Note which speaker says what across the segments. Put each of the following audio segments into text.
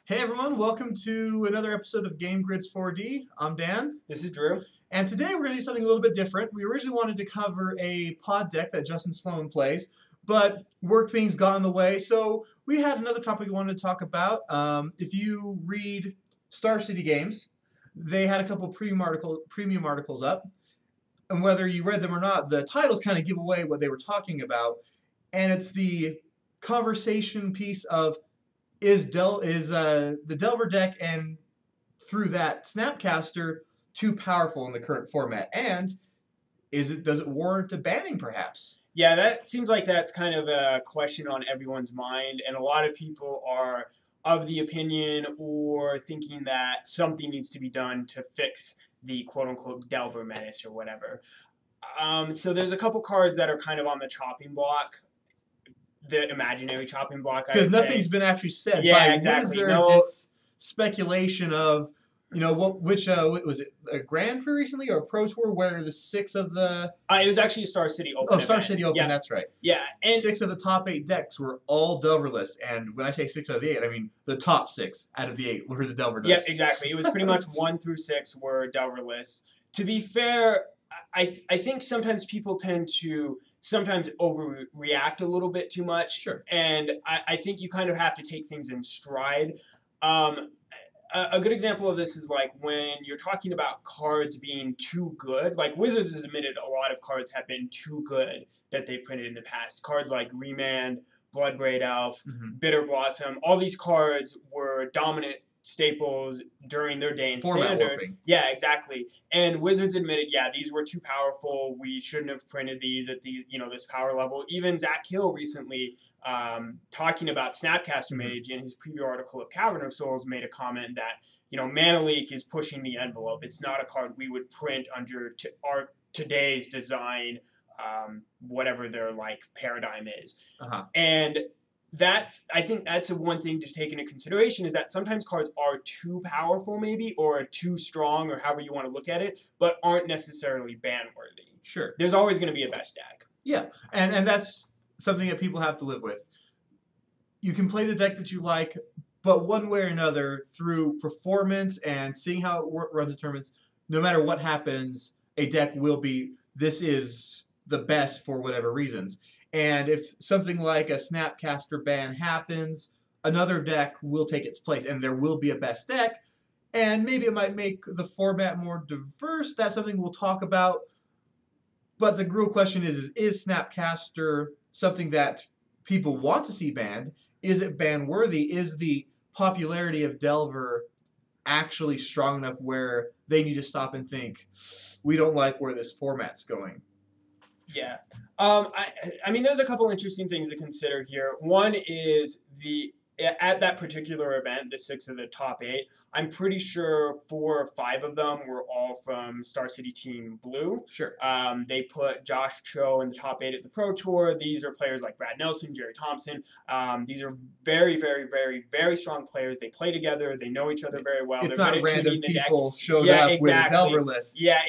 Speaker 1: Hey everyone, welcome to another episode of Game Grids 4D. I'm Dan,
Speaker 2: This is Drew.
Speaker 1: and today we're going to do something a little bit different. We originally wanted to cover a pod deck that Justin Sloan plays, but work things got in the way, so we had another topic we wanted to talk about. If you read Star City Games, they had a couple premium articles up, and whether you read them or not, the titles kind of give away what they were talking about, and it's the conversation piece of is the Delver deck and through that Snapcaster too powerful in the current format? And does it warrant a banning perhaps?
Speaker 2: Yeah, that seems like that's kind of a question on everyone's mind, and a lot of people are of the opinion or thinking that something needs to be done to fix the quote-unquote Delver menace or whatever. So there's a couple cards that are kind of on the chopping block, the imaginary chopping block.
Speaker 1: Because nothing's been actually said
Speaker 2: Yeah,
Speaker 1: by
Speaker 2: exactly.
Speaker 1: Wizards.
Speaker 2: No.
Speaker 1: It's speculation of, which was it, a Grand Prix recently or a Pro Tour where the six of the
Speaker 2: It was actually a Star City Open.
Speaker 1: Star
Speaker 2: event.
Speaker 1: City Open,
Speaker 2: Yeah.
Speaker 1: that's right.
Speaker 2: Yeah, and
Speaker 1: Six of the top 8 decks were all Delverless, and when I say 6 out of the 8, I mean the top 6 out of the 8 were the Delver decks.
Speaker 2: Yep, exactly. It was pretty much 1 through 6 were Delverless. To be fair, I think sometimes people tend to sometimes overreact a little bit too much.
Speaker 1: Sure.
Speaker 2: And I think you kind of have to take things in stride. A good example of this is like when you're talking about cards being too good. Like Wizards has admitted a lot of cards have been too good that they printed in the past. Cards like Remand, Bloodbraid Elf, Bitter Blossom, all these cards were dominant staples during their day in
Speaker 1: Format
Speaker 2: Standard.
Speaker 1: warping.
Speaker 2: Yeah, exactly. And Wizards admitted, yeah, these were too powerful. We shouldn't have printed these at these, this power level. Even Zach Hill recently, talking about Snapcaster Mage in his preview article of Cavern of Souls, made a comment that Mana Leak is pushing the envelope. It's not a card we would print under our today's design, whatever their paradigm is. And I think that's one thing to take into consideration, is that sometimes cards are too powerful maybe, or too strong, or however you want to look at it, but aren't necessarily ban worthy.
Speaker 1: Sure.
Speaker 2: There's always going to be a best deck.
Speaker 1: Yeah, and that's something that people have to live with. You can play the deck that you like, but one way or another, through performance and seeing how it runs in tournaments, no matter what happens, a deck will be, this is the best for whatever reasons. And if something like a Snapcaster ban happens, another deck will take its place, and there will be a best deck, and maybe it might make the format more diverse. That's something we'll talk about. But the real question is Snapcaster something that people want to see banned? Is it ban-worthy? Is the popularity of Delver actually strong enough where they need to stop and think, we don't like where this format's going?
Speaker 2: Yeah. I mean, there's a couple interesting things to consider here. One is at that particular event, the 6 of the top 8, I'm pretty sure 4 or 5 of them were all from Star City Team Blue.
Speaker 1: Sure.
Speaker 2: They put Josh Cho in the top 8 at the Pro Tour. These are players like Brad Nelson, Jerry Thompson. These are very, very, very, very strong players. They play together. They know each other very well.
Speaker 1: It's
Speaker 2: They're
Speaker 1: not random
Speaker 2: the
Speaker 1: people
Speaker 2: deck.
Speaker 1: showed up with a Delver list.
Speaker 2: Yeah,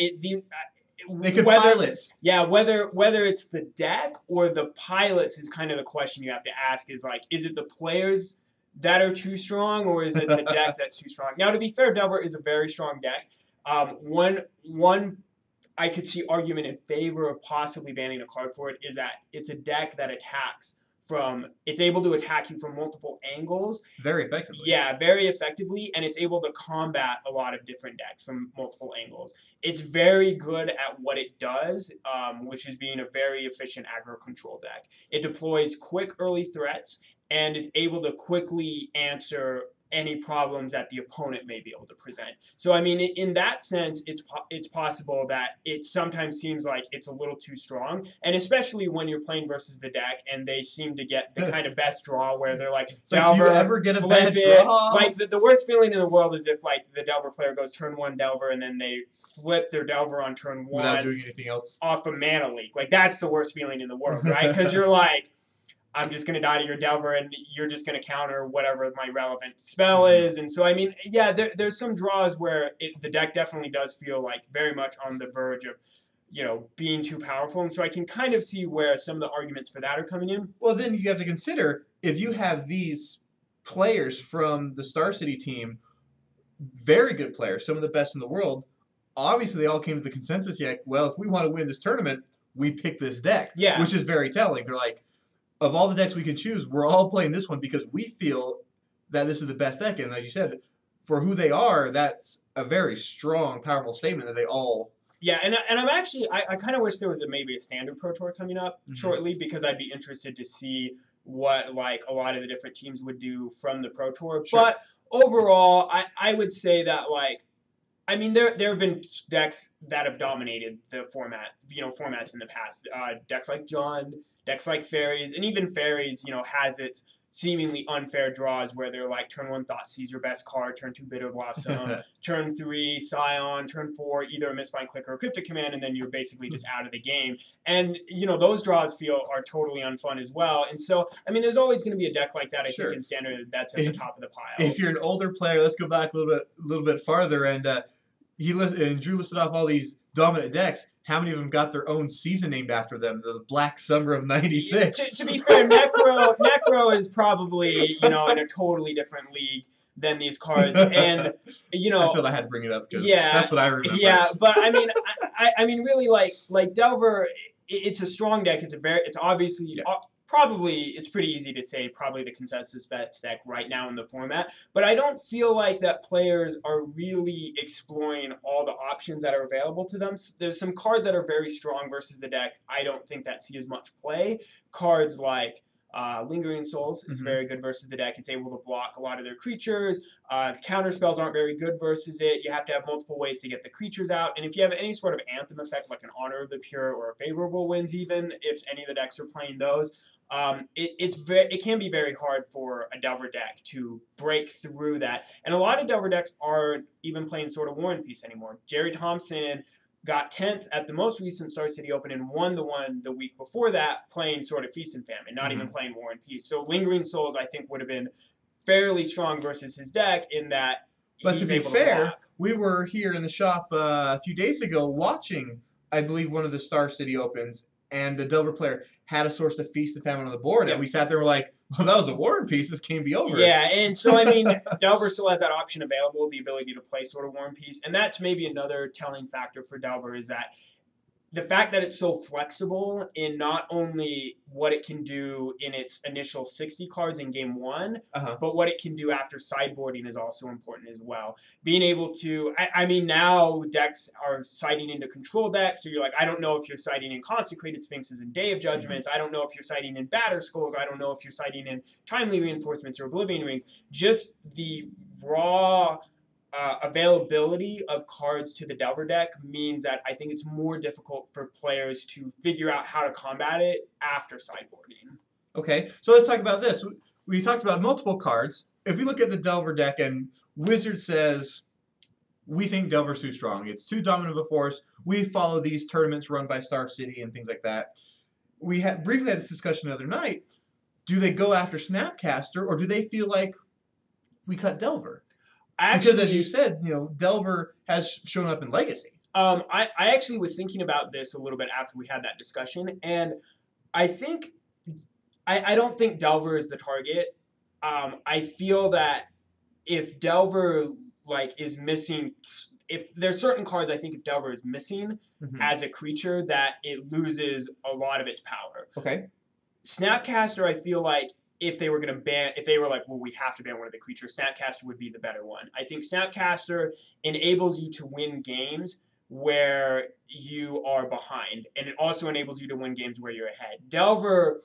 Speaker 1: they could pilot.
Speaker 2: Yeah, whether it's the deck or the pilots is kind of the question you have to ask. Is it the players that are too strong, or is it the deck that's too strong? Now, to be fair, Delver is a very strong deck. One I could see argument in favor of possibly banning a card for it is that it's a deck that it's able to attack you from multiple angles.
Speaker 1: Very effectively.
Speaker 2: Yeah, very effectively, and it's able to combat a lot of different decks from multiple angles. It's very good at what it does, which is being a very efficient aggro control deck. It deploys quick early threats and is able to quickly answer any problems that the opponent may be able to present. So, I mean, in that sense, it's possible that it sometimes seems like it's a little too strong, and especially when you're playing versus the deck and they seem to get the kind of best draw where they're like,
Speaker 1: Delver, do you ever get a bad draw?
Speaker 2: Like, the worst feeling in the world is if, the Delver player goes turn 1 Delver and then they flip their Delver on turn 1
Speaker 1: without doing anything else
Speaker 2: off a Mana Leak. Like, that's the worst feeling in the world, right? Because you're like, I'm just going to die to your Delver, and you're just going to counter whatever my relevant spell is. And so, I mean, yeah, there's some draws where the deck definitely does feel like very much on the verge of, being too powerful. And so I can kind of see where some of the arguments for that are coming in.
Speaker 1: Well, then you have to consider, if you have these players from the Star City team, very good players, some of the best in the world, obviously they all came to the consensus, yeah, well, if we want to win this tournament, we pick this deck,
Speaker 2: Yeah.
Speaker 1: which is very telling. They're like, of all the decks we can choose, we're all playing this one because we feel that this is the best deck. And as you said, for who they are, that's a very strong, powerful statement that they all.
Speaker 2: Yeah, and I'm actually I kind of wish there was maybe a standard Pro Tour coming up
Speaker 1: Mhm.
Speaker 2: shortly, because I'd be interested to see what like a lot of the different teams would do from the Pro Tour.
Speaker 1: Sure.
Speaker 2: But overall, I would say that like, I mean, there have been decks that have dominated the format, formats in the past. Decks like John, decks like Fairies, and even Fairies, has its seemingly unfair draws where they're like turn 1 Thoughtseize your best card, turn 2 Bitter Blossom, turn 3 Scion, turn 4 either a Mistbind Clicker or Cryptic Command, and then you're basically just out of the game. And those draws are totally unfun as well. And so I mean, there's always going to be a deck like that. I
Speaker 1: Sure.
Speaker 2: think in Standard that's at the top of the pile.
Speaker 1: If you're an older player, let's go back a little bit farther, and Drew listed off all these dominant decks. How many of them got their own season named after them? The Black Summer of '96.
Speaker 2: To be fair, Necro is probably in a totally different league than these cards, and
Speaker 1: I feel I had to bring it up because that's what I remember.
Speaker 2: Yeah, but I mean, I mean, really, like Delver, it's a strong deck. It's obviously. Probably, it's pretty easy to say probably the consensus best deck right now in the format, but I don't feel like that players are really exploring all the options that are available to them. There's some cards that are very strong versus the deck I don't think that see as much play. Cards like Lingering Souls is very good versus the deck. It's able to block a lot of their creatures. Counter spells aren't very good versus it. You have to have multiple ways to get the creatures out. And if you have any sort of Anthem effect, like an Honor of the Pure or a Favorable Winds even, if any of the decks are playing those, it can be very hard for a Delver deck to break through that. And a lot of Delver decks aren't even playing Sword of War and Peace anymore. Jerry Thompson got 10th at the most recent Star City Open and won the one the week before that playing Sword of Feast and Famine, not even playing War and Peace. So Lingering Souls, I think, would have been fairly strong versus his deck in that
Speaker 1: But
Speaker 2: he's
Speaker 1: to be
Speaker 2: able
Speaker 1: fair,
Speaker 2: to block.
Speaker 1: we were here in the shop a few days ago watching, I believe, one of the Star City Opens, and the Delver player had a Source of Feast and Famine on the board, and we sat there and were like, well, that was a War and Peace. This can't be over.
Speaker 2: Yeah, and so, I mean, Delver still has that option available, the ability to play Sword of War and Peace, and that's maybe another telling factor for Delver is that the fact that it's so flexible in not only what it can do in its initial 60 cards in game one, but what it can do after sideboarding is also important as well. Being able to, I mean, now decks are siding into control decks, so you're like, I don't know if you're siding in Consecrated Sphinxes and Day of Judgments, I don't know if you're siding in Batter Skulls, I don't know if you're siding in Timely Reinforcements or Oblivion Rings. Just the raw availability of cards to the Delver deck means that I think it's more difficult for players to figure out how to combat it after sideboarding.
Speaker 1: Okay, so let's talk about this. We talked about multiple cards. If we look at the Delver deck and Wizard says, we think Delver's too strong. It's too dominant of a force. We follow these tournaments run by Star City and things like that. We briefly had this discussion the other night. Do they go after Snapcaster, or do they feel like we cut Delver? Because as you said, Delver has shown up in Legacy.
Speaker 2: I actually was thinking about this a little bit after we had that discussion, and I think I don't think Delver is the target. I feel that if Delver is missing, if there's certain cards, I think if Delver is missing as a creature, that it loses a lot of its power.
Speaker 1: Okay.
Speaker 2: Snapcaster, I feel like if they were going to ban, if they were like, well, we have to ban one of the creatures, Snapcaster would be the better one. I think Snapcaster enables you to win games where you are behind, and it also enables you to win games where you're ahead. Delver,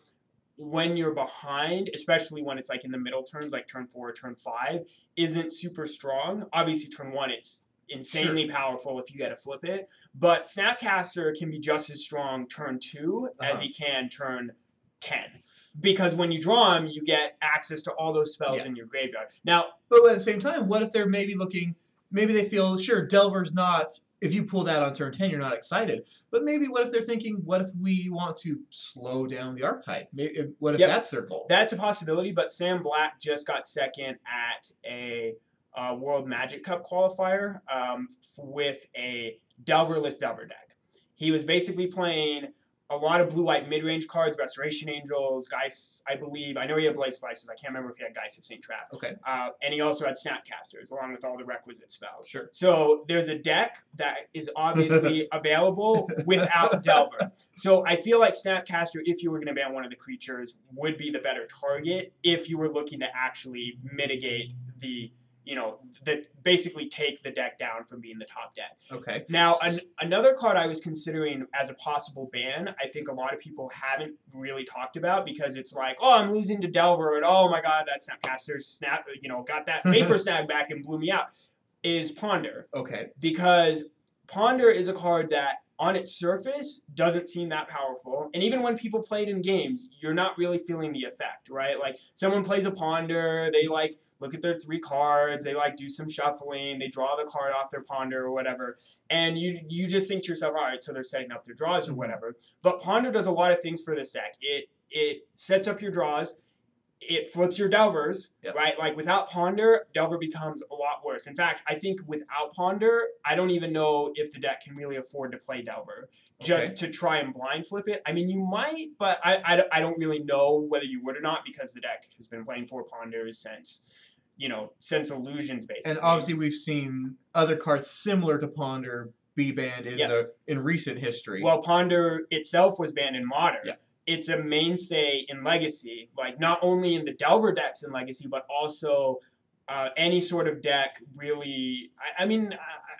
Speaker 2: when you're behind, especially when it's like in the middle turns, like turn 4 or turn 5, isn't super strong. Obviously, turn 1, it's insanely powerful if you get to flip it, but Snapcaster can be just as strong turn 2 as he can turn 10. Because when you draw them, you get access to all those spells in your graveyard. Now,
Speaker 1: but at the same time, what if they're maybe they feel, sure, Delver's not, if you pull that on turn 10, you're not excited. But maybe what if they're thinking, what if we want to slow down the archetype? What if that's their goal?
Speaker 2: That's a possibility, but Sam Black just got second at a World Magic Cup qualifier with a Delverless Delver deck. He was basically playing a lot of blue-white mid-range cards, Restoration Angels, Geist, I believe. I know he had Blade Splicers. I can't remember if he had Geist of St. Trap.
Speaker 1: Okay.
Speaker 2: And he also had Snapcasters, along with all the requisite spells.
Speaker 1: Sure.
Speaker 2: So there's a deck that is obviously available without Delver. So I feel like Snapcaster, if you were going to ban one of the creatures, would be the better target if you were looking to actually mitigate the, that basically take the deck down from being the top deck.
Speaker 1: Okay.
Speaker 2: Now, another card I was considering as a possible ban, I think a lot of people haven't really talked about because it's like, oh, I'm losing to Delver, and oh my god, that Snapcaster got that Vapor Snag back and blew me out, is Ponder.
Speaker 1: Okay.
Speaker 2: Because Ponder is a card that, on its surface, doesn't seem that powerful. And even when people play it in games, you're not really feeling the effect, right? Like, someone plays a Ponder, they, look at their 3 cards, they, do some shuffling, they draw the card off their Ponder or whatever, and you just think to yourself, all right, so they're setting up their draws or whatever. But Ponder does a lot of things for this deck. It sets up your draws, it flips your Delvers, right? Like, without Ponder, Delver becomes a lot worse. In fact, I think without Ponder, I don't even know if the deck can really afford to play Delver just to try and blind flip it. I mean, you might, but I don't really know whether you would or not because the deck has been playing 4 Ponders since Illusions, basically.
Speaker 1: And obviously we've seen other cards similar to Ponder be banned in recent history.
Speaker 2: Well, Ponder itself was banned in Modern.
Speaker 1: Yeah.
Speaker 2: It's a mainstay in Legacy, not only in the Delver decks in Legacy, but also any sort of deck really.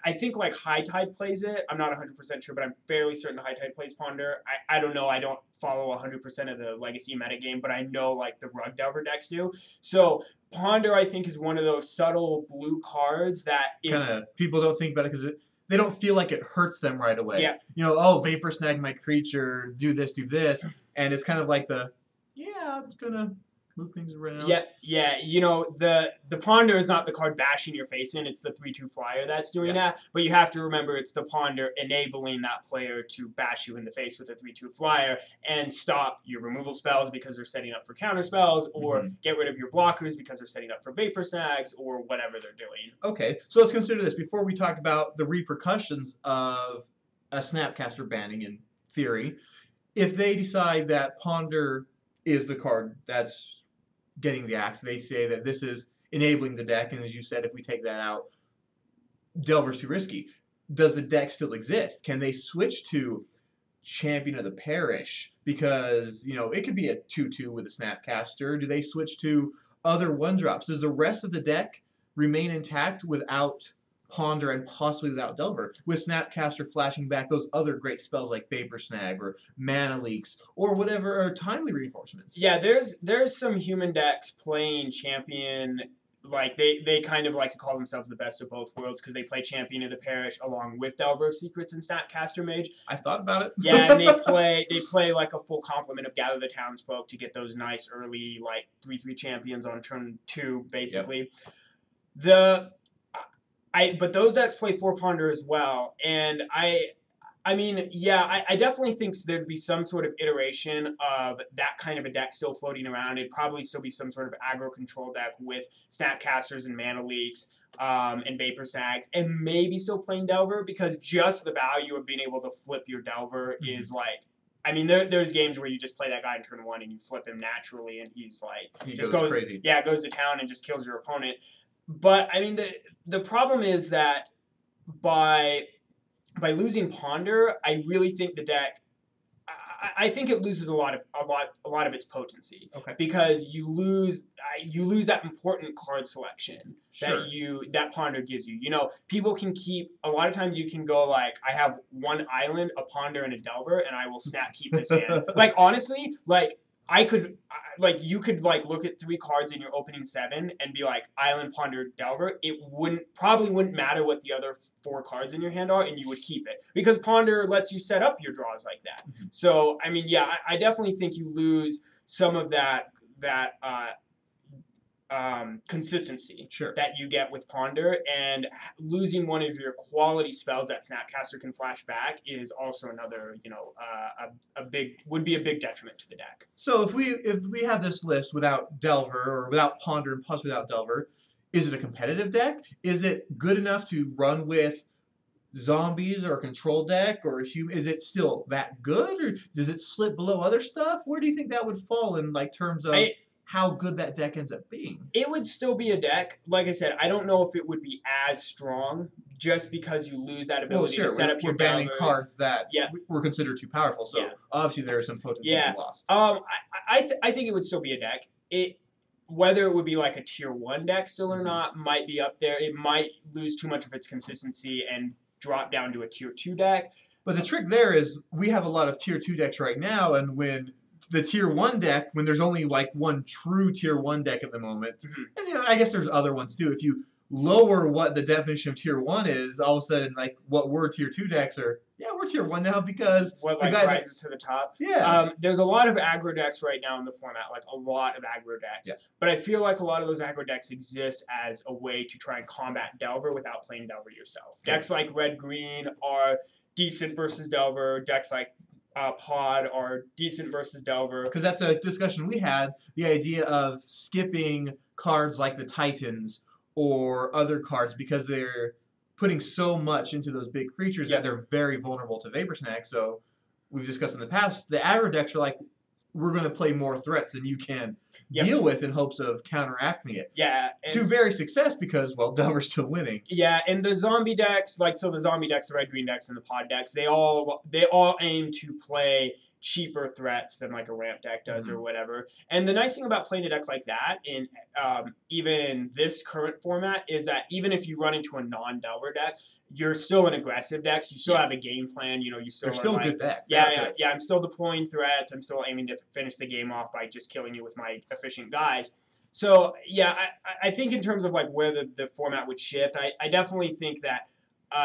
Speaker 2: I think High Tide plays it. I'm not 100% sure, but I'm fairly certain High Tide plays Ponder. I don't know. I don't follow 100% of the Legacy metagame, but I know the Rug Delver decks do. So Ponder, I think, is one of those subtle blue cards that kind
Speaker 1: of people don't think about it because they don't feel like it hurts them right away.
Speaker 2: Yeah.
Speaker 1: Vapor Snag my creature, do this, and it's kind of like I'm just gonna move things around.
Speaker 2: Yeah. The Ponder is not the card bashing your face in. It's the 3/2 flyer that's doing that. But you have to remember it's the Ponder enabling that player to bash you in the face with a 3/2 flyer and stop your removal spells because they're setting up for counter spells, or get rid of your blockers because they're setting up for Vapor Snags or whatever they're doing.
Speaker 1: Okay, so let's consider this before we talk about the repercussions of a Snapcaster banning in theory. If they decide that Ponder is the card that's getting the axe, they say that this is enabling the deck, and as you said, if we take that out, Delver's too risky. Does the deck still exist? Can they switch to Champion of the Parish? Because, it could be a 2/2 with a Snapcaster. Do they switch to other 1-drops? Does the rest of the deck remain intact without Ponder and possibly without Delver, with Snapcaster flashing back those other great spells like Vapor Snag or Mana Leaks or whatever are timely reinforcements?
Speaker 2: Yeah, there's some human decks playing Champion, they kind of like to call themselves the best of both worlds because they play Champion of the Parish along with Delver of Secrets and Snapcaster Mage.
Speaker 1: I thought about it.
Speaker 2: Yeah, and they play a full complement of Gather the Townsfolk to get those nice early 3/3 champions on turn 2, basically. Yep. But those decks play 4 Ponder as well, and I definitely think there'd be some sort of iteration of that kind of a deck still floating around. It'd probably still be some sort of aggro control deck with Snapcasters and Mana Leaks and Vapor Snags, and maybe still playing Delver, because just the value of being able to flip your Delver is there's games where you just play that guy in turn 1 and you flip him naturally, and he
Speaker 1: goes crazy.
Speaker 2: Yeah, goes to town and just kills your opponent. But the problem is that by losing Ponder, I really think the deck, I think it loses a lot of its potency.
Speaker 1: Okay.
Speaker 2: Because you lose that important card selection that Ponder gives you. People can keep, a lot of times you can go I have 1 island, a Ponder, and a Delver, and I will snap keep this hand. Honestly, you could look at 3 cards in your opening 7 and be Island, Ponder, Delver. It probably wouldn't matter what the other 4 cards in your hand are, and you would keep it because Ponder lets you set up your draws like that. Mm-hmm. So I definitely think you lose some of that consistency that you get with Ponder, and losing one of your quality spells that Snapcaster can flash back is also another, would be a big detriment to the deck.
Speaker 1: So if we have this list without Delver or without Ponder and possibly without Delver, is it a competitive deck? Is it good enough to run with zombies or a control deck or a human? Is it still that good, or does it slip below other stuff? Where do you think that would fall in like terms of
Speaker 2: I
Speaker 1: how good that deck ends up being?
Speaker 2: It would still be a deck. Like I said, I don't know if it would be as strong just because you lose that
Speaker 1: Well,
Speaker 2: ability to
Speaker 1: sure,
Speaker 2: set
Speaker 1: we're,
Speaker 2: up
Speaker 1: we're
Speaker 2: your
Speaker 1: banning
Speaker 2: delvers.
Speaker 1: cards that
Speaker 2: Yeah.
Speaker 1: were considered too powerful, so
Speaker 2: Yeah.
Speaker 1: obviously there is some potency
Speaker 2: Yeah.
Speaker 1: lost.
Speaker 2: I think it would still be a deck. Whether it would be like a tier 1 deck still or
Speaker 1: Mhm.
Speaker 2: not might be up there. It might lose too much of its consistency and drop down to a tier 2 deck.
Speaker 1: But the trick there is we have a lot of tier 2 decks right now, and when the tier 1 deck, when there's only like one true tier 1 deck at the moment,
Speaker 2: Mhm.
Speaker 1: and I guess there's other ones too. If you lower what the definition of tier 1 is, all of a sudden, like what were tier 2 decks are, yeah, we're tier 1 now because
Speaker 2: What
Speaker 1: the
Speaker 2: like
Speaker 1: guy
Speaker 2: rises to the top.
Speaker 1: yeah.
Speaker 2: There's a lot of aggro decks right now in the format, like a lot of aggro decks.
Speaker 1: Yeah.
Speaker 2: But I feel like a lot of those aggro decks exist as a way to try and combat Delver without playing Delver yourself.
Speaker 1: Yeah.
Speaker 2: Decks like Red Green are decent versus Delver. Decks like Pod are decent versus Delver.
Speaker 1: Because that's a discussion we had, the idea of skipping cards like the Titans or other cards because they're putting so much into those big creatures
Speaker 2: Yeah.
Speaker 1: that they're very vulnerable to Vapor Snack. So we've discussed in the past, the aggro decks are like, we're going to play more threats than you can
Speaker 2: Yep.
Speaker 1: deal with in hopes of counteracting it.
Speaker 2: Yeah.
Speaker 1: To very success because, well, Delver's still winning.
Speaker 2: Yeah, and the zombie decks, the zombie decks, the red green decks, and the pod decks, they all aim to play cheaper threats than like a ramp deck does or whatever. And the nice thing about playing a deck like that in even this current format is that even if you run into a non-Delver deck, you're still an aggressive deck. So you still have a game plan. You know, you still
Speaker 1: They're
Speaker 2: are
Speaker 1: still
Speaker 2: like,
Speaker 1: good decks. They
Speaker 2: yeah,
Speaker 1: are
Speaker 2: yeah,
Speaker 1: good.
Speaker 2: yeah. I'm still deploying threats. I'm still aiming to finish the game off by just killing you with my efficient guys. So yeah, I think in terms of like where the format would shift, I definitely think that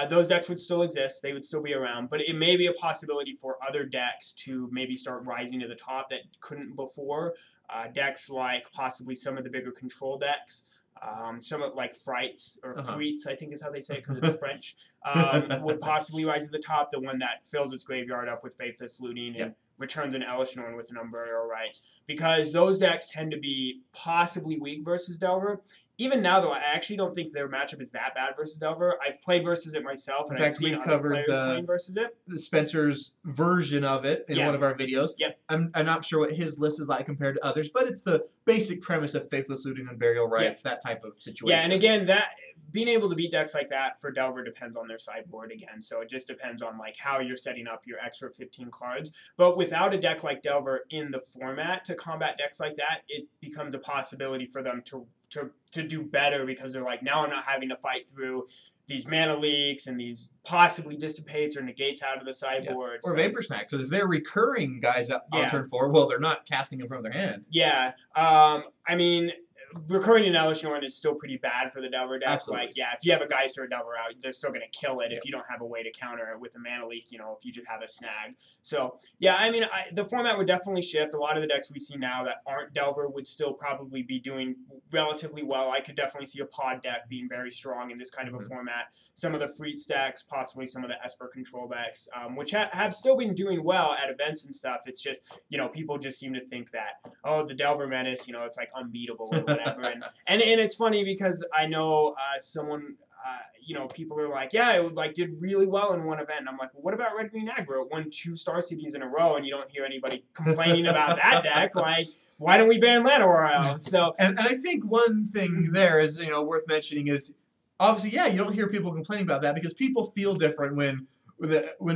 Speaker 2: those decks would still exist. They would still be around, but it may be a possibility for other decks to maybe start rising to the top that couldn't before. Decks like possibly some of the bigger control decks. Some of like Frights or Freets, I think is how they say it because it's French, would possibly rise to the top. The one that fills its graveyard up with Faithless Looting and returns an Elesh Norn with an Unburial Rites. Because those decks tend to be possibly weak versus Delver. Even now, though, I actually don't think their matchup is that bad versus Delver. I've played versus it myself, and I've seen other players playing versus it.
Speaker 1: Spencer's version of it in one of our videos.
Speaker 2: Yep.
Speaker 1: I'm not sure what his list is like compared to others, but it's the basic premise of Faithless Looting and Burial Rites, that type of situation.
Speaker 2: Yeah, and again, that being able to beat decks like that for Delver depends on their sideboard again. So it just depends on like how you're setting up your extra 15 cards. But without a deck like Delver in the format to combat decks like that, it becomes a possibility for them to do better because they're like, now I'm not having to fight through these mana leaks and these possibly dissipates or negates out of the sideboard.
Speaker 1: Or Vapor Snack, because if they're recurring guys on turn 4, well, they're not casting them from their hand.
Speaker 2: Yeah. I mean, recurring in Elesh Norn is still pretty bad for the Delver deck.
Speaker 1: Absolutely.
Speaker 2: Like, yeah, if you have a Geyser or Delver out, they're still going to kill it if you don't have a way to counter it with a mana leak, you know, if you just have a snag. So, yeah, I mean, the format would definitely shift. A lot of the decks we see now that aren't Delver would still probably be doing relatively well. I could definitely see a pod deck being very strong in this kind of a format. Some of the Freet decks, possibly some of the Esper control decks, which have still been doing well at events and stuff. It's just, you know, people just seem to think that, oh, the Delver Menace, you know, it's like unbeatable or whatever. And it's funny because I know someone, you know, people are like, yeah, it like did really well in one event. And I'm like, well, what about Red Green Aggro? It won 2 Star Cities in a row, and you don't hear anybody complaining about that deck. Like, why don't we ban Llanowar? So,
Speaker 1: and I think one thing there is, you know, worth mentioning is obviously, yeah, you don't hear people complaining about that because people feel different when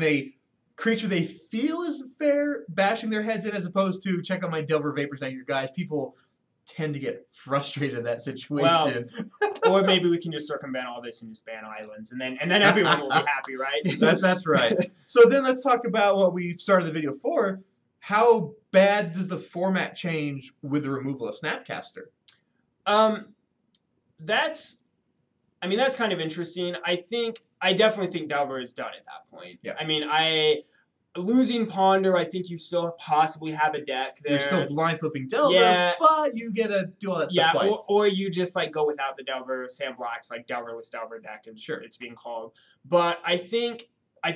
Speaker 1: a creature they feel is fair bashing their heads in as opposed to check out my Delver Vapor Snack, your guys. People tend to get frustrated in that situation.
Speaker 2: Well, or maybe we can just circumvent all this and just ban islands, and then everyone will be happy, right?
Speaker 1: That's right. So then let's talk about what we started the video for. How bad does the format change with the removal of Snapcaster?
Speaker 2: That's kind of interesting. I definitely think Delver is done at that point.
Speaker 1: Yeah.
Speaker 2: I mean, losing Ponder, I think you still possibly have a deck there.
Speaker 1: You're still blind flipping Delver, but you get to do all that stuff twice.
Speaker 2: Or you just like go without the Delver. Sam Black's like Delverless Delver deck is it's being called. But I think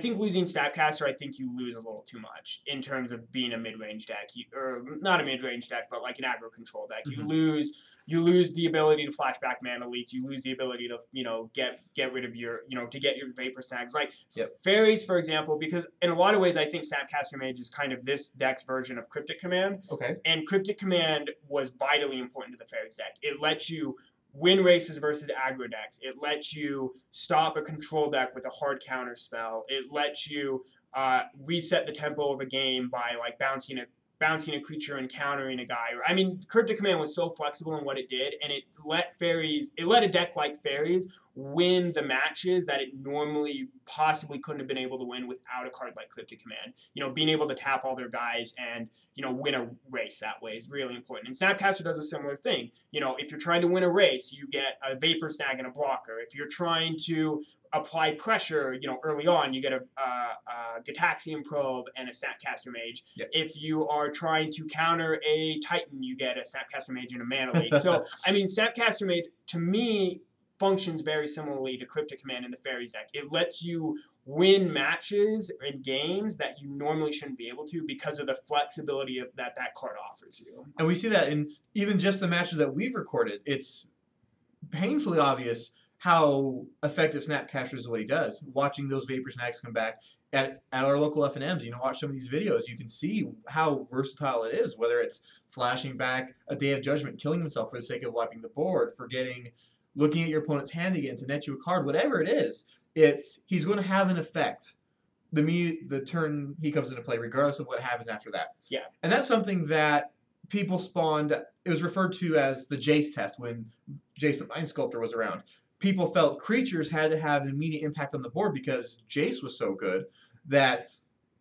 Speaker 2: losing Snapcaster, I think you lose a little too much in terms of being a mid-range deck. Or not a mid-range deck, but like an aggro control deck. You lose you lose the ability to flashback mana leaks. You lose the ability to, get rid of your, to get your Vapor Snags. Like fairies, for example, because in a lot of ways, I think Snapcaster Mage is kind of this deck's version of Cryptic Command.
Speaker 1: Okay.
Speaker 2: And Cryptic Command was vitally important to the fairies deck. It lets you win races versus aggro decks. It lets you stop a control deck with a hard counter spell. It lets you reset the tempo of a game by like bouncing a creature and countering a guy. I mean, Cryptic Command was so flexible in what it did, and it let a deck like fairies win the matches that it normally possibly couldn't have been able to win without a card like Cryptic Command. Being able to tap all their guys and, win a race that way is really important. And Snapcaster does a similar thing. If you're trying to win a race, you get a Vapor Snag and a blocker. If you're trying to apply pressure, early on, you get a Gitaxian Probe and a Snapcaster Mage.
Speaker 1: Yep.
Speaker 2: If you are trying to counter a Titan, you get a Snapcaster Mage and a Mana Leak. So, I mean, Snapcaster Mage, to me, functions very similarly to Cryptic Command in the Fairies deck. It lets you win matches and games that you normally shouldn't be able to because of the flexibility that card offers you.
Speaker 1: And we see that in even just the matches that we've recorded. It's painfully obvious how effective Snapcaster is what he does. Watching those Vapor Snags come back at our local FNMs, watch some of these videos, you can see how versatile it is, whether it's flashing back a Day of Judgment, killing himself for the sake of wiping the board, looking at your opponent's hand again to net you a card, whatever it is, he's going to have an effect the turn he comes into play, regardless of what happens after that.
Speaker 2: Yeah.
Speaker 1: And that's something that people spawned. It was referred to as the Jace test when Jace the Mind Sculptor was around. People felt creatures had to have an immediate impact on the board because Jace was so good that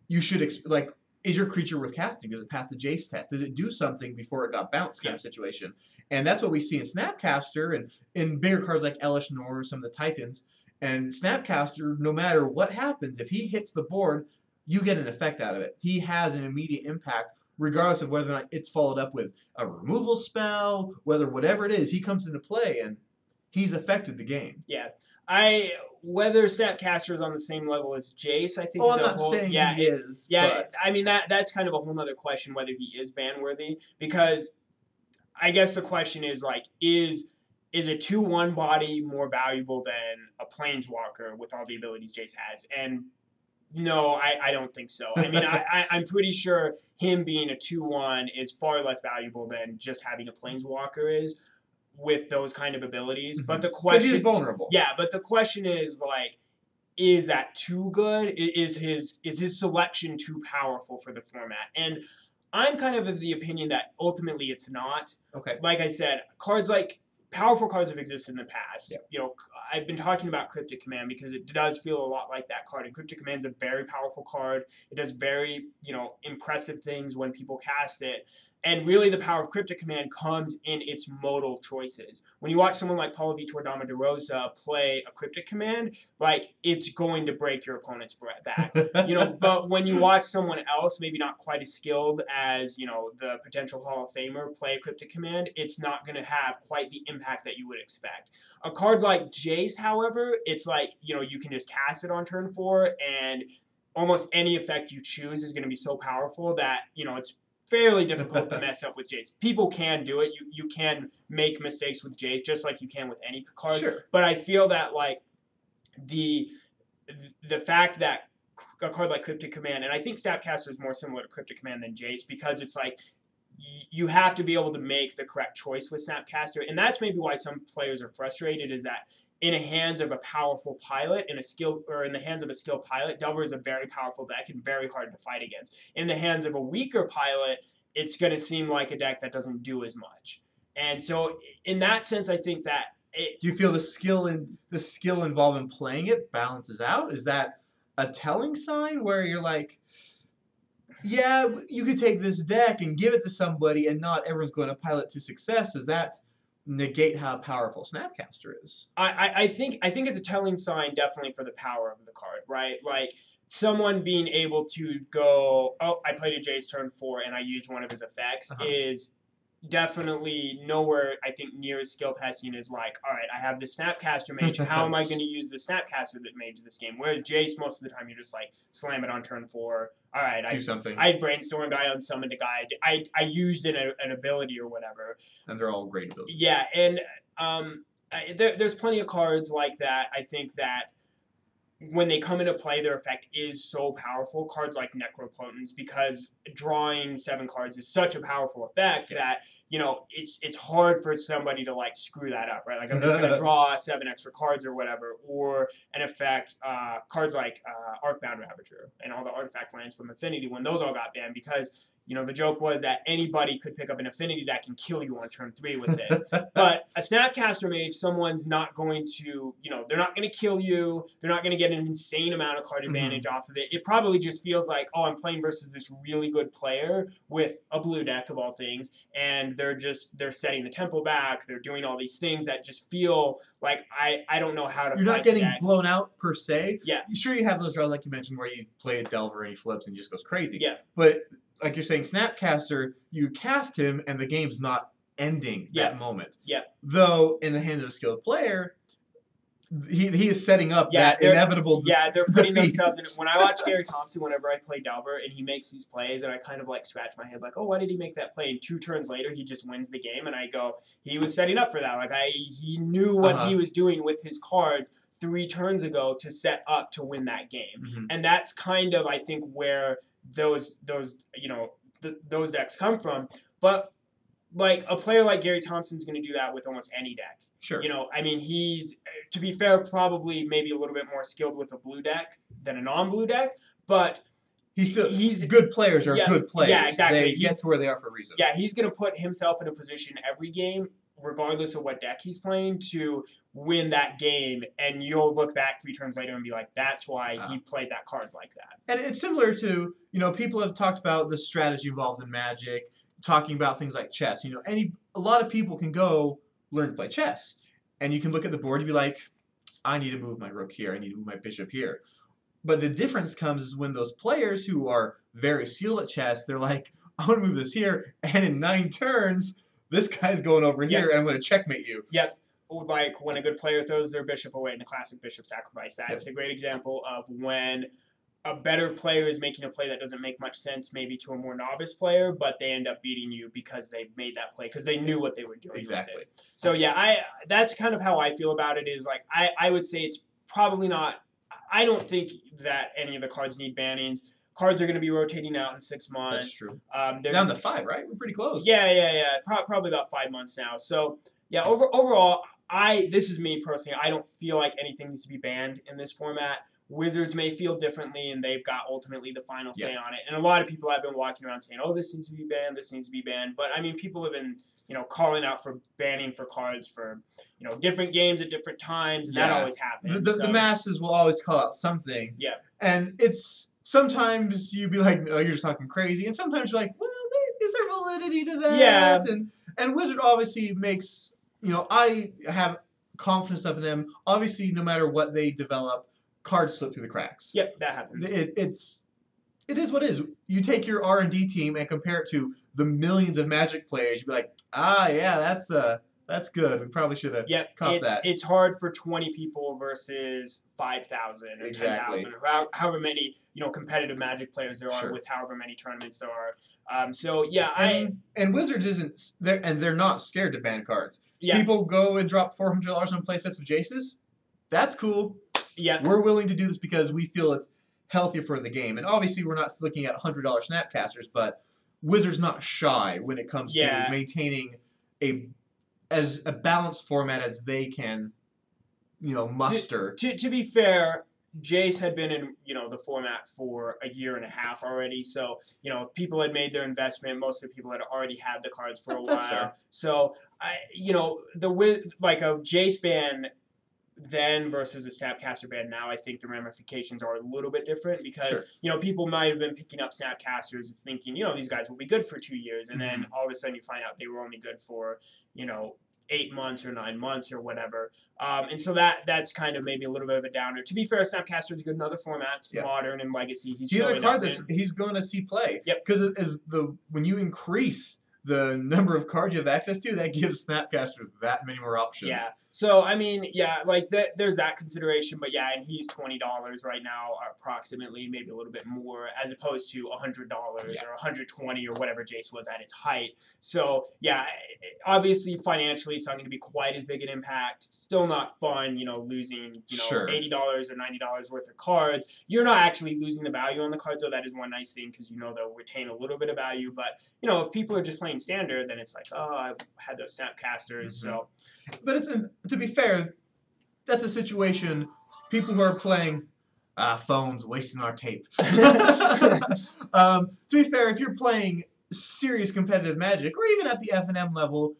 Speaker 1: you should is your creature worth casting? Does it pass the Jace test? Did it do something before it got bounced kind of situation? And that's what we see in Snapcaster and in bigger cards like Elesh Norn or some of the Titans. And Snapcaster, no matter what happens, if he hits the board, you get an effect out of it. He has an immediate impact regardless of whether or not it's followed up with a removal spell, whatever it is, he comes into play and he's affected the game.
Speaker 2: Yeah. Whether Snapcaster is on the same level as Jace, I think.
Speaker 1: Oh, I'm not saying he is.
Speaker 2: Yeah,
Speaker 1: but
Speaker 2: I mean that's kind of a whole other question whether he is ban worthy, because I guess the question is is a 2/1 body more valuable than a Planeswalker with all the abilities Jace has? And no, I don't think so. I mean, I'm pretty sure him being a 2/1 is far less valuable than just having a Planeswalker is with those kind of abilities.
Speaker 1: Mm-hmm.
Speaker 2: But the question,
Speaker 1: he's vulnerable.
Speaker 2: Yeah, but the question is is that too good? Is his selection too powerful for the format? And I'm kind of the opinion that ultimately it's not.
Speaker 1: Okay.
Speaker 2: Like I said, powerful cards have existed in the past.
Speaker 1: Yep.
Speaker 2: I've been talking about Cryptic Command because it does feel a lot like that card. And Cryptic Command's a very powerful card. It does very, impressive things when people cast it. And really the power of Cryptic Command comes in its modal choices. When you watch someone like Paulo Vitor Dama de Rosa play a Cryptic Command, it's going to break your opponent's back. But when you watch someone else, maybe not quite as skilled as, the potential Hall of Famer, play a Cryptic Command, it's not going to have quite the impact that you would expect. A card like Jace, however, it's you can just cast it on turn 4, and almost any effect you choose is going to be so powerful that, it's fairly difficult to mess up with Jace. People can do it. You can make mistakes with Jace just like you can with any card.
Speaker 1: Sure.
Speaker 2: But I feel that the fact that a card like Cryptic Command, and I think Snapcaster is more similar to Cryptic Command than Jace, because it's you have to be able to make the correct choice with Snapcaster, and that's maybe why some players are frustrated, is that in the hands of a powerful pilot, in the hands of a skilled pilot, Delver is a very powerful deck and very hard to fight against. In the hands of a weaker pilot, it's going to seem like a deck that doesn't do as much. And so, in that sense, I think that
Speaker 1: do you feel the skill involved in playing it balances out? Is that a telling sign where you're yeah, you could take this deck and give it to somebody, and not everyone's going to pilot to success? Does that negate how powerful Snapcaster is?
Speaker 2: I think it's a telling sign, definitely, for the power of the card, right? Someone being able to go, oh, I played a Jace turn 4 and I used one of his effects is, definitely nowhere, I think, near as skill testing as like, all right, I have the Snapcaster Mage. How am I going to use the Snapcaster Mage this game? Whereas Jace, most of the time, you're just like, slam it on turn 4. All right,
Speaker 1: Do something.
Speaker 2: I brainstormed, I unsummoned a guy, I used an ability or whatever.
Speaker 1: And they're all great abilities.
Speaker 2: Yeah, and there's plenty of cards like that. I think that when they come into play, their effect is so powerful. Cards like Necropotence, because drawing 7 cards is such a powerful effect that, you know, it's hard for somebody to like screw that up, right? Like I'm just gonna draw 7 extra cards or whatever, or an effect, cards like Arcbound Ravager and all the artifact lands from Affinity, when those all got banned, because, you know, the joke was that anybody could pick up an Affinity deck and kill you on turn 3 with it. But a Snapcaster Mage, someone's not going to, you know, they're not going to kill you. They're not going to get an insane amount of card advantage off of it. It probably just feels like, oh, I'm playing versus this really good player with a blue deck of all things, and they're setting the tempo back. They're doing all these things that just feel like I don't know how to.
Speaker 1: You're not getting blown out per se.
Speaker 2: Yeah.
Speaker 1: Sure, you have those draws like you mentioned where you play a Delver and he flips and just goes crazy.
Speaker 2: Yeah.
Speaker 1: But like you're saying, Snapcaster, you cast him and the game's not ending that moment.
Speaker 2: Yeah.
Speaker 1: Though in the hands of a skilled player, he is setting up that inevitable.
Speaker 2: Yeah, they're putting themselves in it. When I watch Gary Thompson, whenever I play Delver, and he makes these plays, and I kind of like scratch my head, like, oh, why did he make that play? And 2 turns later, he just wins the game, and I go, he was setting up for that. Like he knew what he was doing with his cards 3 turns ago to set up to win that game, and that's kind of, I think, where those you know those decks come from. But like a player like Gary Thompson's going to do that with almost any deck.
Speaker 1: Sure.
Speaker 2: You know, I mean, he's, to be fair, probably maybe a little bit more skilled with a blue deck than a non-blue deck, but
Speaker 1: he's good players are good players.
Speaker 2: Yeah, exactly.
Speaker 1: They get to where they are for a reason.
Speaker 2: Yeah, he's going to put himself in a position every game, regardless of what deck he's playing, to win that game, and you'll look back 3 turns later and be like, that's why he played that card like that.
Speaker 1: And it's similar to, you know, people have talked about the strategy involved in Magic, talking about things like chess. You know, a lot of people can go learn to play chess, and you can look at the board and be like, I need to move my rook here, I need to move my bishop here. But the difference comes when those players who are very skilled at chess, they're like, I want to move this here, and in 9 turns, this guy's going over here, and I'm going to checkmate you.
Speaker 2: Yep. Like when a good player throws their bishop away in the classic bishop sacrifice. That's a great example of when a better player is making a play that doesn't make much sense maybe to a more novice player, but they end up beating you because they made that play, because they knew what they were doing.
Speaker 1: Exactly.
Speaker 2: With it. So yeah, that's kind of how I feel about it, is like I would say it's probably not, I don't think that any of the cards need bannings. Cards are going to be rotating out in 6 months.
Speaker 1: That's true.
Speaker 2: Down
Speaker 1: to 5, right? We're pretty close.
Speaker 2: Yeah. Probably about 5 months now. So yeah, overall, this is me personally, I don't feel like anything needs to be banned in this format. Wizards may feel differently, and they've got ultimately the final say on it. And a lot of people have been walking around saying, oh, this needs to be banned, this needs to be banned. But, I mean, people have been, you know, calling out for banning for cards for, you know, different games at different times, and that always happens.
Speaker 1: The masses will always call out something.
Speaker 2: Yeah.
Speaker 1: And it's, sometimes you'd be like, oh, you're just talking crazy. And sometimes you're like, well, is there validity to that?
Speaker 2: Yeah.
Speaker 1: And Wizard obviously makes, you know, I have confidence of them. Obviously, no matter what they develop, cards slip through the cracks.
Speaker 2: Yep, that happens.
Speaker 1: It is what it is. You take your R&D team and compare it to the millions of Magic players, you'd be like, yeah, that's good. We probably should have caught that.
Speaker 2: It's hard for 20 people versus 5,000 or 10,000, or however many, you know, competitive Magic players there are with however many tournaments there are. So yeah,
Speaker 1: and Wizards isn't there, and they're not scared to ban cards.
Speaker 2: Yeah.
Speaker 1: People go and drop $400 on playsets of Jaces. That's cool.
Speaker 2: Yeah.
Speaker 1: We're willing to do this because we feel it's healthier for the game. And obviously we're not looking at $100 Snapcasters, but Wizards not shy when it comes to maintaining as a balanced format as they can, you know, muster.
Speaker 2: To be fair, Jace had been in, you know, the format for a year and a half already. So, you know, people had made their investment. Most of the people had already had the cards for a while.
Speaker 1: Fair.
Speaker 2: So, you know, like a Jace ban then versus a Snapcaster ban now, I think the ramifications are a little bit different, because you know, people might have been picking up Snapcasters thinking, you know, these guys will be good for 2 years, and then all of a sudden you find out they were only good for, you know, 8 months or 9 months or whatever. And so that's kind of maybe a little bit of a downer. To be fair, Snapcaster is good in other formats, Modern and Legacy. He's
Speaker 1: a card that he's going to see play.
Speaker 2: Yep.
Speaker 1: Because when you increase the number of cards you have access to, that gives Snapcaster that many more options.
Speaker 2: Yeah. So I mean, yeah, like there's that consideration, but yeah, and he's $20 right now, approximately, maybe a little bit more, as opposed to $100 or $120 or whatever Jace was at its height. So yeah, obviously financially, it's not going to be quite as big an impact. Still not fun, losing
Speaker 1: Sure.
Speaker 2: $80 or $90 worth of cards. You're not actually losing the value on the cards, though. That is one nice thing because they'll retain a little bit of value. But if people are just playing standard, then it's like, oh, I've had those Snapcasters, so.
Speaker 1: But to be fair, that's a situation. People who are playing phones wasting our tape. To be fair, if you're playing serious competitive Magic, or even at the FNM level,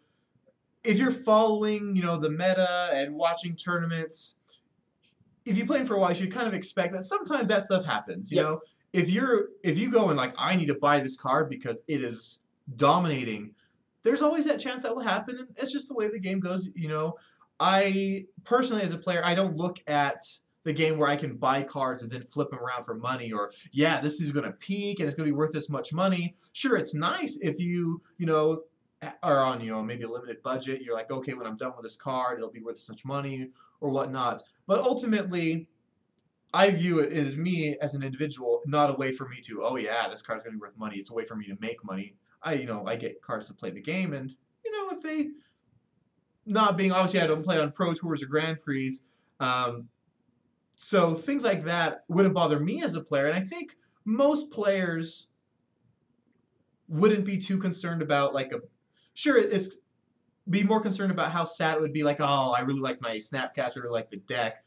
Speaker 1: if you're following the meta and watching tournaments, if you're playing for a while, you should kind of expect that sometimes that stuff happens. You know, if you go and like, I need to buy this card because it is dominating, there's always that chance that will happen, and it's just the way the game goes. I personally, as a player, I don't look at the game where I can buy cards and then flip them around for money, or this is going to peak and it's going to be worth this much money. Sure, it's nice if you are on maybe a limited budget. You're like, okay, when I'm done with this card, it'll be worth this much money or whatnot. But ultimately, I view it as me as an individual, not a way for me to, oh yeah, this card's going to be worth money. It's a way for me to make money. I get cards to play the game, and if they not being, obviously I don't play on Pro Tours or Grand Prix, so things like that wouldn't bother me as a player, and I think most players wouldn't be too concerned about it's be more concerned about how sad it would be, like, oh, I really like my Snapcaster or like the deck.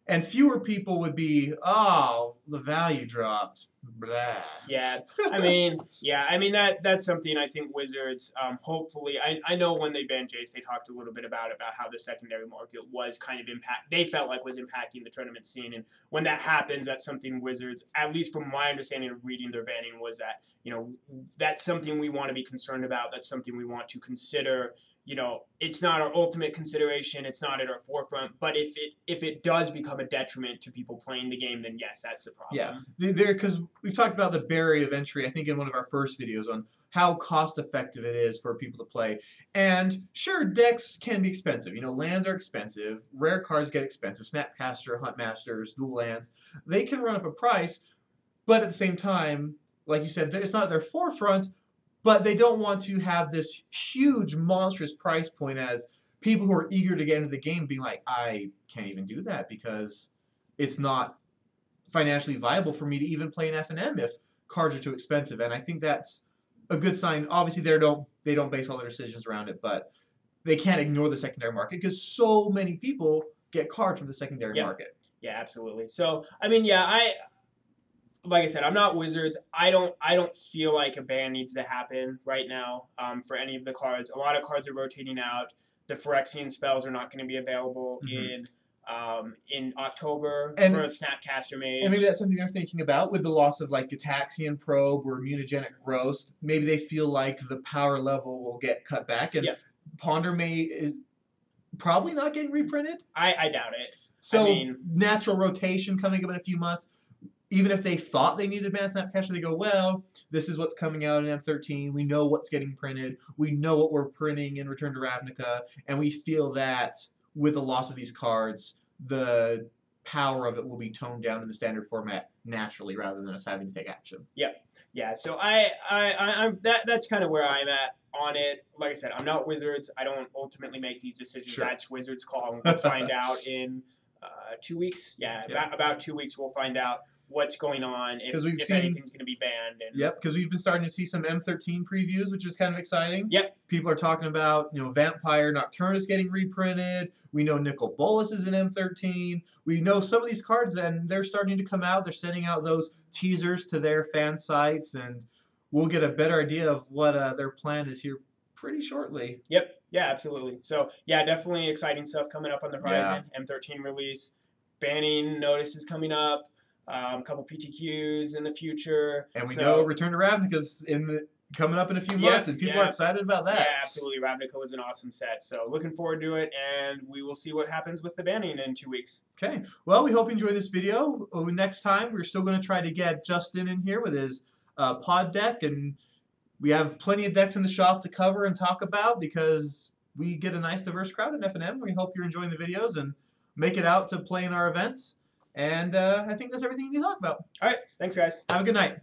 Speaker 1: And fewer people would be, oh, the value dropped. Blah.
Speaker 2: Yeah, I mean, that's something I think Wizards, hopefully, I know when they banned Jace, they talked a little bit about how the secondary market was kind of they felt like was impacting the tournament scene. And when that happens, that's something Wizards, at least from my understanding of reading their banning, was that, that's something we want to be concerned about. That's something we want to consider. It's not our ultimate consideration. It's not at our forefront. But if it does become a detriment to people playing the game, then yes, that's a problem.
Speaker 1: Yeah, because we've talked about the barrier of entry, I think, in one of our first videos on how cost-effective it is for people to play. And sure, decks can be expensive. Lands are expensive. Rare cards get expensive. Snapcaster, Huntmasters, Dual Lands, they can run up a price. But at the same time, like you said, it's not at their forefront. But they don't want to have this huge, monstrous price point as people who are eager to get into the game being like, I can't even do that because it's not financially viable for me to even play an FNM if cards are too expensive. And I think that's a good sign. Obviously, they don't base all their decisions around it, but they can't ignore the secondary market because so many people get cards from the secondary market.
Speaker 2: Yeah, absolutely. So, I mean, like I said, I'm not Wizards. I don't feel like a ban needs to happen right now for any of the cards. A lot of cards are rotating out. The Phyrexian spells are not going to be available in October for Snapcaster Mage.
Speaker 1: And maybe that's something they're thinking about with the loss of like Gitaxian Probe or Mutagenic Growth. Maybe they feel like the power level will get cut back, and Ponder is probably not getting reprinted.
Speaker 2: I doubt it.
Speaker 1: So natural rotation coming up in a few months. Even if they thought they needed to ban Snapcaster, they go, well, this is what's coming out in M13. We know what's getting printed. We know what we're printing in Return to Ravnica. And we feel that with the loss of these cards, the power of it will be toned down in the standard format naturally rather than us having to take action.
Speaker 2: Yep. Yeah, so that's kind of where I'm at on it. Like I said, I'm not Wizards. I don't ultimately make these decisions.
Speaker 1: Sure.
Speaker 2: That's Wizards' call. We'll find out in 2 weeks. Yeah, about 2 weeks we'll find out what's going on, if anything's going to be banned. And
Speaker 1: because we've been starting to see some M13 previews, which is kind of exciting.
Speaker 2: Yep.
Speaker 1: People are talking about, Vampire Nocturnus getting reprinted. We know Nicol Bolas is in M13. We know some of these cards, and they're starting to come out. They're sending out those teasers to their fan sites, and we'll get a better idea of what their plan is here pretty shortly.
Speaker 2: Yep. Yeah, absolutely. So, definitely exciting stuff coming up on the horizon. M13 release. Banning notices coming up. A couple PTQs in the future.
Speaker 1: And we know Return to Ravnica's coming up in a few months, and people are excited about that.
Speaker 2: Yeah, absolutely. Ravnica was an awesome set. So looking forward to it, and we will see what happens with the banning in 2 weeks.
Speaker 1: Okay. Well, we hope you enjoyed this video. Next time, we're still going to try to get Justin in here with his pod deck, and We have plenty of decks in the shop to cover and talk about because we get a nice diverse crowd in FNM. We hope you're enjoying the videos and make it out to play in our events. And I think that's everything you need to talk about.
Speaker 2: All right. Thanks, guys.
Speaker 1: Have a good night.